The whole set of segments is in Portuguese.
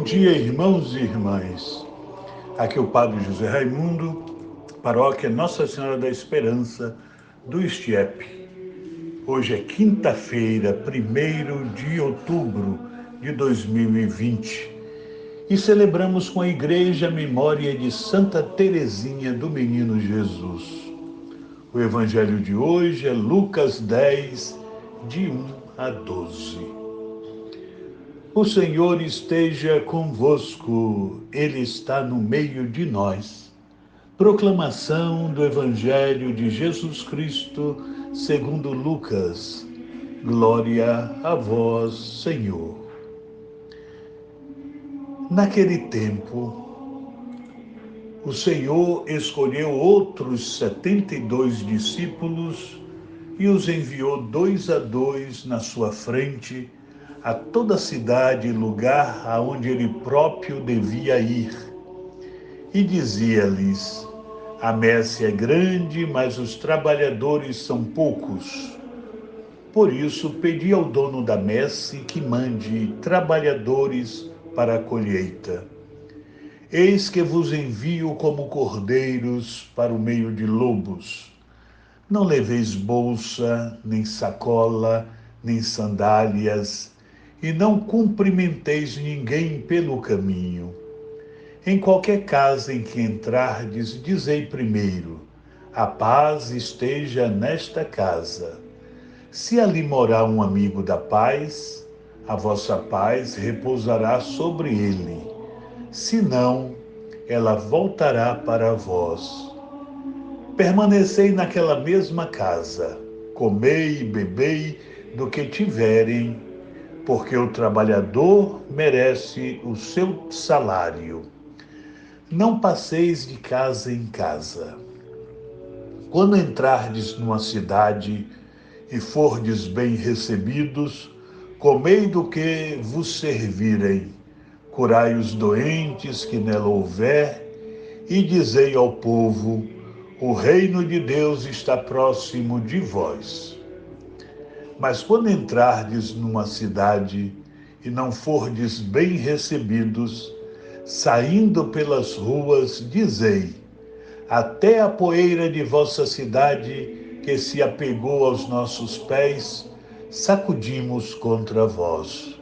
dia, irmãos e irmãs. Aqui é o Padre José Raimundo, paróquia Nossa Senhora da Esperança do Estiep. Hoje é quinta-feira, 1º de outubro de 2020 e celebramos com a Igreja a memória de Santa Teresinha do Menino Jesus. O Evangelho de hoje é Lucas 10, de 1 a 12. O Senhor esteja convosco, Ele está no meio de nós. Proclamação do Evangelho de Jesus Cristo, segundo Lucas. Glória a vós, Senhor. Naquele tempo, o Senhor escolheu outros 72 discípulos e os enviou 2 a 2 na sua frente, a toda cidade e lugar aonde ele próprio devia ir. E dizia-lhes: a messe é grande, mas os trabalhadores são poucos. Por isso, pedi ao dono da messe que mande trabalhadores para a colheita. Eis que vos envio como cordeiros para o meio de lobos. Não leveis bolsa, nem sacola, nem sandálias, e não cumprimenteis ninguém pelo caminho. Em qualquer casa em que entrardes, dizei primeiro: a paz esteja nesta casa. Se ali morar um amigo da paz, a vossa paz repousará sobre ele. Se não, ela voltará para vós. Permanecei naquela mesma casa, comei e bebei do que tiverem, porque o trabalhador merece o seu salário. Não passeis de casa em casa. Quando entrardes numa cidade e fordes bem recebidos, comei do que vos servirem, curai os doentes que nela houver, e dizei ao povo: o reino de Deus está próximo de vós. Mas quando entrardes numa cidade e não fordes bem recebidos, saindo pelas ruas, dizei: até a poeira de vossa cidade, que se apegou aos nossos pés, sacudimos contra vós.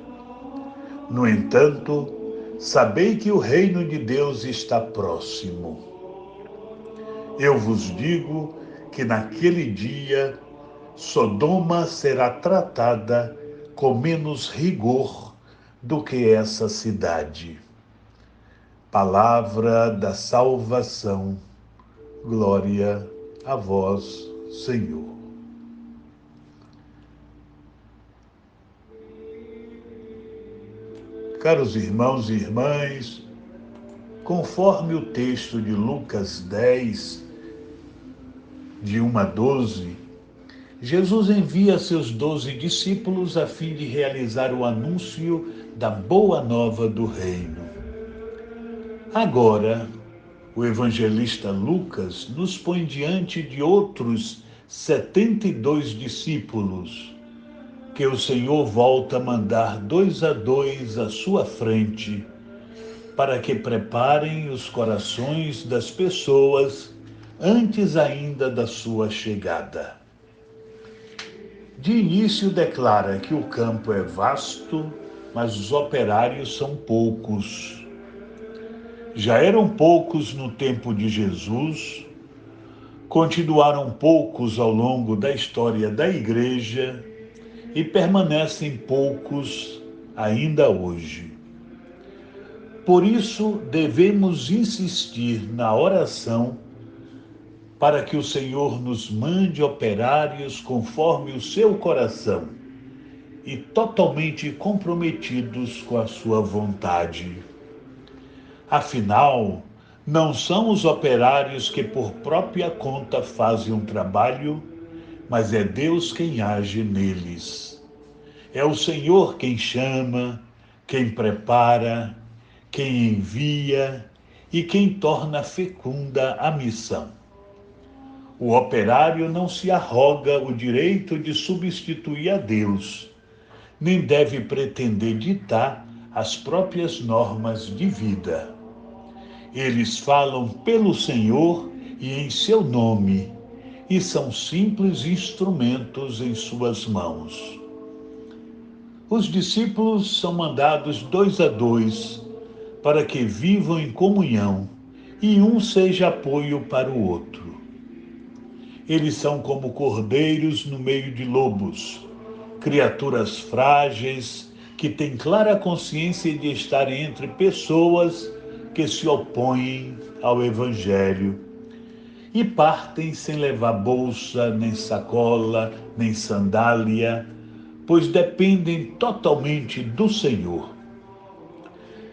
No entanto, sabei que o reino de Deus está próximo. Eu vos digo que naquele dia Sodoma será tratada com menos rigor do que essa cidade. Palavra da salvação. Glória a vós, Senhor. Caros irmãos e irmãs, conforme o texto de Lucas 10, de 1 a 12, Jesus envia seus 12 discípulos a fim de realizar o anúncio da boa nova do reino. Agora, o evangelista Lucas nos põe diante de outros 72 discípulos, que o Senhor volta a mandar 2 a 2 à sua frente, para que preparem os corações das pessoas antes ainda da sua chegada. De início declara que o campo é vasto, mas os operários são poucos. Já eram poucos no tempo de Jesus, continuaram poucos ao longo da história da Igreja e permanecem poucos ainda hoje. Por isso, devemos insistir na oração para que o Senhor nos mande operários conforme o seu coração e totalmente comprometidos com a sua vontade. Afinal, não são os operários que por própria conta fazem um trabalho, mas é Deus quem age neles. É o Senhor quem chama, quem prepara, quem envia e quem torna fecunda a missão. O operário não se arroga o direito de substituir a Deus, nem deve pretender ditar as próprias normas de vida. Eles falam pelo Senhor e em seu nome, e são simples instrumentos em suas mãos. Os discípulos são mandados 2 a 2 para que vivam em comunhão e um seja apoio para o outro. Eles são como cordeiros no meio de lobos, criaturas frágeis que têm clara consciência de estar entre pessoas que se opõem ao Evangelho e partem sem levar bolsa, nem sacola, nem sandália, pois dependem totalmente do Senhor.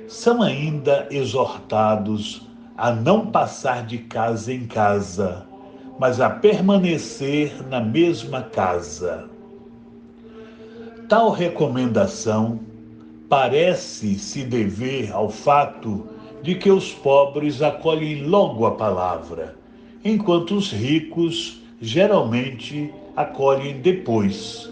São ainda exortados a não passar de casa em casa, mas a permanecer na mesma casa. Tal recomendação parece se dever ao fato de que os pobres acolhem logo a palavra, enquanto os ricos geralmente acolhem depois,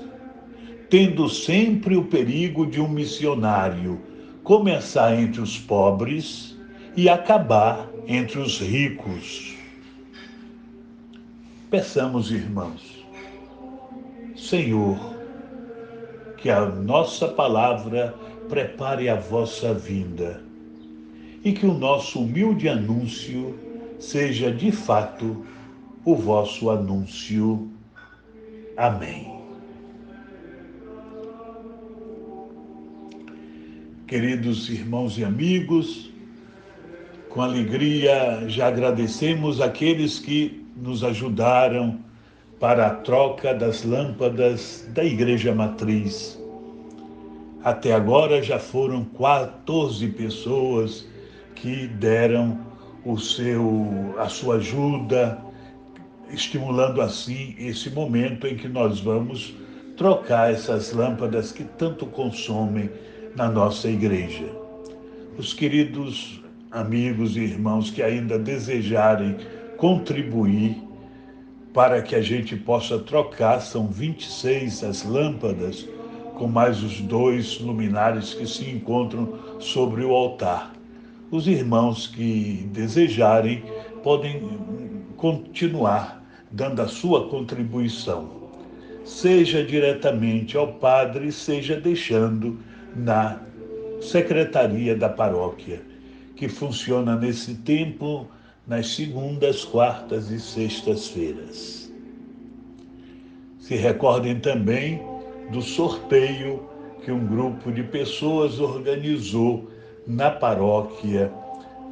tendo sempre o perigo de um missionário começar entre os pobres e acabar entre os ricos. Peçamos, irmãos, Senhor, que a nossa palavra prepare a vossa vinda e que o nosso humilde anúncio seja de fato o vosso anúncio. Amém. Queridos irmãos e amigos, com alegria já agradecemos aqueles que nos ajudaram para a troca das lâmpadas da Igreja Matriz. Até agora já foram 14 pessoas que deram a sua ajuda, estimulando assim esse momento em que nós vamos trocar essas lâmpadas que tanto consomem na nossa igreja. Os queridos amigos e irmãos que ainda desejarem contribuir para que a gente possa trocar, são 26 as lâmpadas, com mais os 2 luminares que se encontram sobre o altar. Os irmãos que desejarem podem continuar dando a sua contribuição, seja diretamente ao padre, seja deixando na secretaria da paróquia, que funciona nesse tempo nas segundas, quartas e sextas-feiras. Se recordem também do sorteio que um grupo de pessoas organizou na paróquia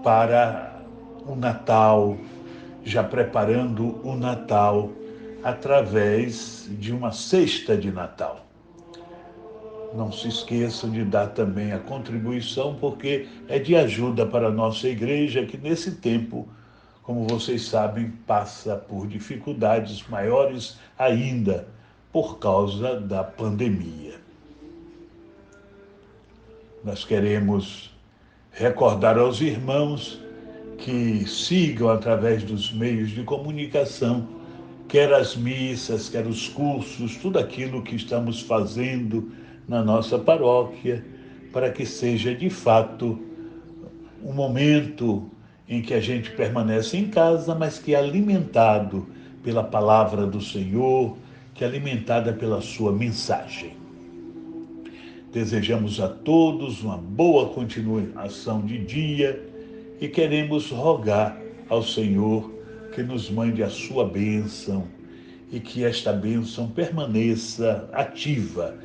para o Natal, já preparando o Natal através de uma cesta de Natal. Não se esqueçam de dar também a contribuição, porque é de ajuda para a nossa igreja, que nesse tempo, como vocês sabem, passa por dificuldades maiores ainda por causa da pandemia. Nós queremos recordar aos irmãos que sigam através dos meios de comunicação, quer as missas, quer os cursos, tudo aquilo que estamos fazendo na nossa paróquia, para que seja de fato um momento em que a gente permanece em casa, mas que é alimentado pela palavra do Senhor, que é alimentada pela sua mensagem. Desejamos a todos uma boa continuação de dia e queremos rogar ao Senhor que nos mande a sua bênção e que esta bênção permaneça ativa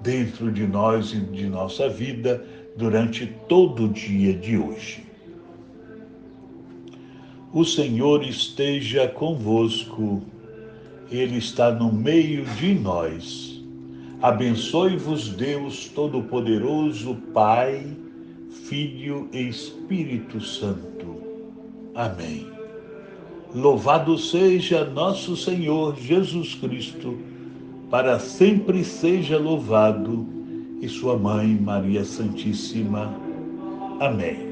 dentro de nós e de nossa vida durante todo o dia de hoje. O Senhor esteja convosco, Ele está no meio de nós. Abençoe-vos Deus Todo-Poderoso, Pai, Filho e Espírito Santo. Amém. Louvado seja nosso Senhor Jesus Cristo, para sempre seja louvado, e sua Mãe Maria Santíssima. Amém.